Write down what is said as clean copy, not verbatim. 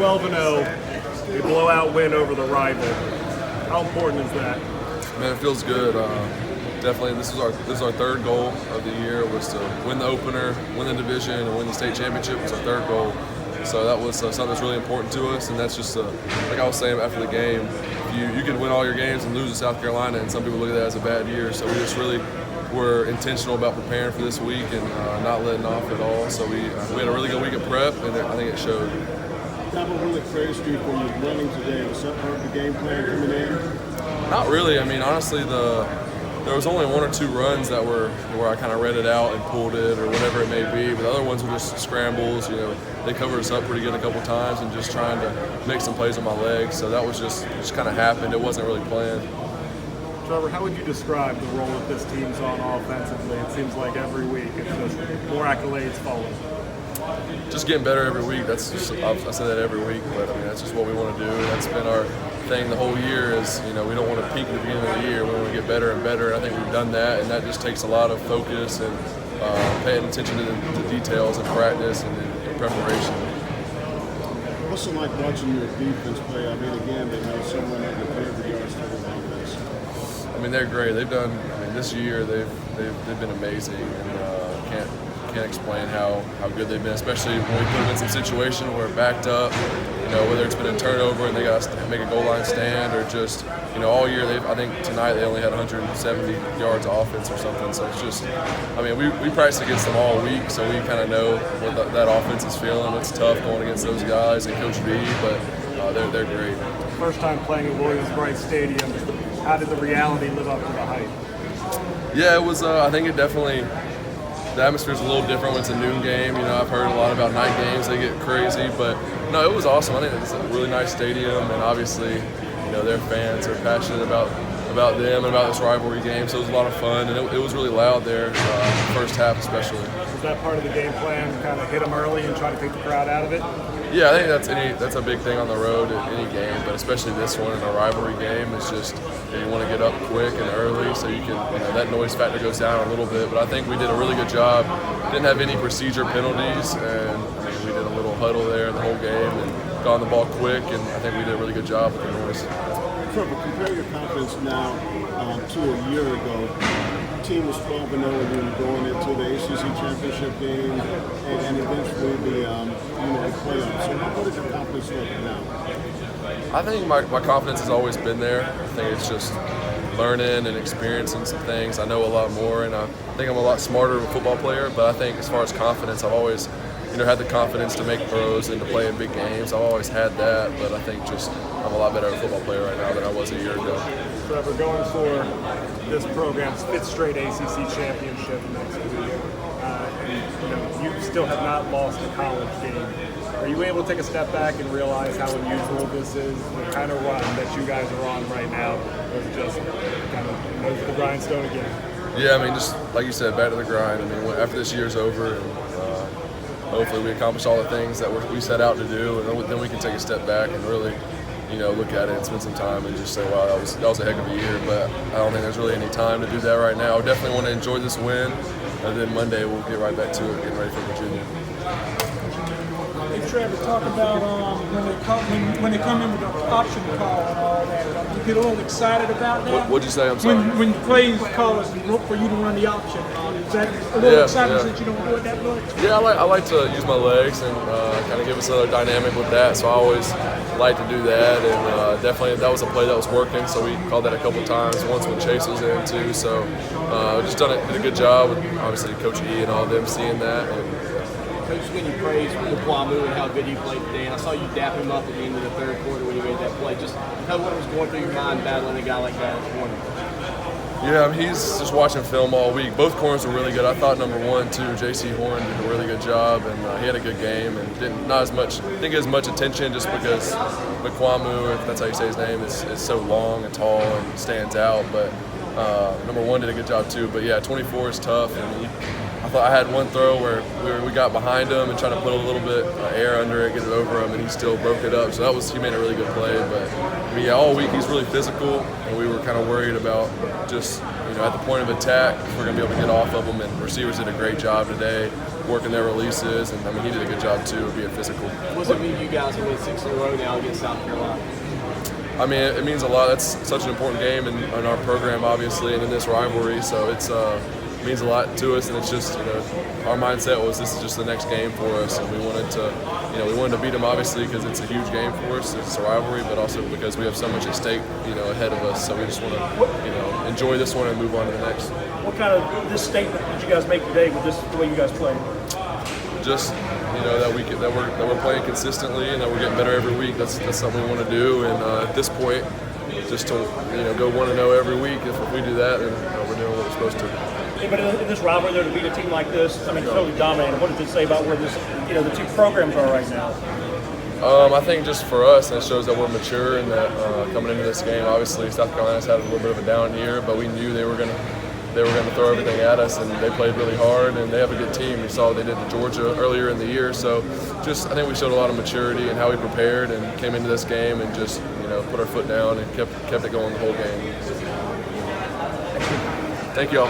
12-0, a blowout win over the rival. How important is that? Man, it feels good. Definitely, this is our third goal of the year, was to win the opener, win the division, and win the state championship was our third goal. So that was something that's really important to us, and that's just like I was saying after the game, you could win all your games and lose to South Carolina, and some people look at that as a bad year. So we just really were intentional about preparing for this week and not letting off at all. So we had a really good week of prep, and I think it showed. What really crazed you for you running today? Was that part of the game plan coming in? Not really. I mean, honestly, there was only one or two runs that were where I kind of read it out and pulled it or whatever it may be, but the other ones were just scrambles. They covered us up pretty good a couple times and just trying to make some plays on my legs. So that was just kind of happened. It wasn't really planned. Trevor, how would you describe the role that this team's on offensively? It seems like every week it's just more accolades following. Just getting better every week. I say that every week, but I mean that's just what we want to do. That's been our thing the whole year. Is we don't want to peak at the beginning of the year. We want to get better and better. And I think we've done that, and that just takes a lot of focus and paying attention to the details and practice and preparation. What's it like watching your defense play? I mean, again, they have someone that can play every yard for the offense. I mean, they're great. They've done. I mean, this year they've been amazing, and can't explain how good they've been, especially when we put them in some situation where we're backed up, whether it's been a turnover and they got to make a goal line stand or just, all year I think tonight they only had 170 yards of offense or something. So it's just, I mean, we practice against them all week, so we kind of know what that offense is feeling. It's tough going against those guys and Coach B, but they're great. First time playing at Williams-Brice Stadium, how did the reality live up to the hype? Yeah, it was, I think it definitely, the atmosphere is a little different when it's a noon game. I've heard a lot about night games; they get crazy. But no, it was awesome. I think it's a really nice stadium, and obviously, their fans are passionate about them and about this rivalry game. So it was a lot of fun, and it was really loud there, first half especially. Was that part of the game plan? Kind of hit them early and try to take the crowd out of it? Yeah, I think that's a big thing on the road at any game, but especially this one in a rivalry game. It's just you want to get up quick and early so you can that noise factor goes down a little bit. But I think we did a really good job. Didn't have any procedure penalties, and we did a little huddle there the whole game and got on the ball quick. And I think we did a really good job with the noise. Trevor, compare your confidence now to a year ago. The team was 12-0 when you were going into the ACC championship game and eventually the playoffs. So what does your confidence look now? I think my confidence has always been there. I think it's just learning and experiencing some things. I know a lot more, and I think I'm a lot smarter of a football player. But I think as far as confidence, I've always had the confidence to make throws and to play in big games. I've always had that, but I think just I'm a lot better of a football player right now than I was a year ago. Trevor, going for this program's 5th straight ACC championship next week, and you still have not lost a college game. Are you able to take a step back and realize how unusual this is? The kind of run that you guys are on right now is just kind of nose to the grindstone again. Yeah, I mean, just like you said, back to the grind. I mean, after this year's over, and hopefully we accomplish all the things that we set out to do, and then we can take a step back and really, look at it and spend some time and just say, wow, that was a heck of a year. But I don't think there's really any time to do that right now. I definitely want to enjoy this win, and then Monday we'll get right back to it, getting ready for Virginia. Hey Trevor, talk about when they come in with the option call and all that. You get a little excited about that. What'd you say? I'm sorry. When the plays call us and look for you to run the option, is that a little exciting that you don't do it that much? Yeah, I like to use my legs and kind of give us another dynamic with that. So I always like to do that, and definitely that was a play that was working. So we called that a couple times. Once when Chase was in too. So just did a good job with obviously Coach E and all of them seeing that. Coach, when you praised Kwame and how good he played today, and I saw you dap him up at the end of the third quarter when you made that play. Just what was going through your mind battling a guy like that this morning? Yeah, he's just watching film all week. Both corners were really good. I thought number 1, too, J.C. Horn did a really good job, and he had a good game and didn't get as much attention just because McQuamu, if that's how you say his name, is so long and tall and stands out. But number 1 did a good job too. But yeah, 24 is tough, and I thought I had one throw where we got behind him and trying to put a little bit of air under it, get it over him, and he still broke it up. So he made a really good play. But I mean, yeah, all week he's really physical, and we were kind of worried about just at the point of attack if we're going to be able to get off of him. And receivers did a great job today, working their releases, and I mean he did a good job too of being physical. What does it mean you guys have win 6 in a row now against South Carolina? I mean, it means a lot. That's such an important game in our program, obviously, and in this rivalry. So it means a lot to us, and it's just our mindset was this is just the next game for us, and we wanted to beat them obviously because it's a huge game for us. It's a rivalry, but also because we have so much at stake ahead of us. So we just want to enjoy this one and move on to the next. What kind of this statement did you guys make today with the way you guys played? Just that we're playing consistently and that we're getting better every week. That's something we want to do, and at this point, just to go 1-0 every week. If we do that, then we're doing what we're supposed to. Yeah, but in this rivalry, there to beat a team like this, I mean, totally dominated. What does it say about where the two programs are right now? I think just for us, it shows that we're mature and that coming into this game, obviously South Carolina's had a little bit of a down year, but we knew they were going to throw everything at us, and they played really hard, and they have a good team. We saw what they did to Georgia earlier in the year, so I think we showed a lot of maturity in how we prepared and came into this game and just put our foot down and kept it going the whole game. Thank you all.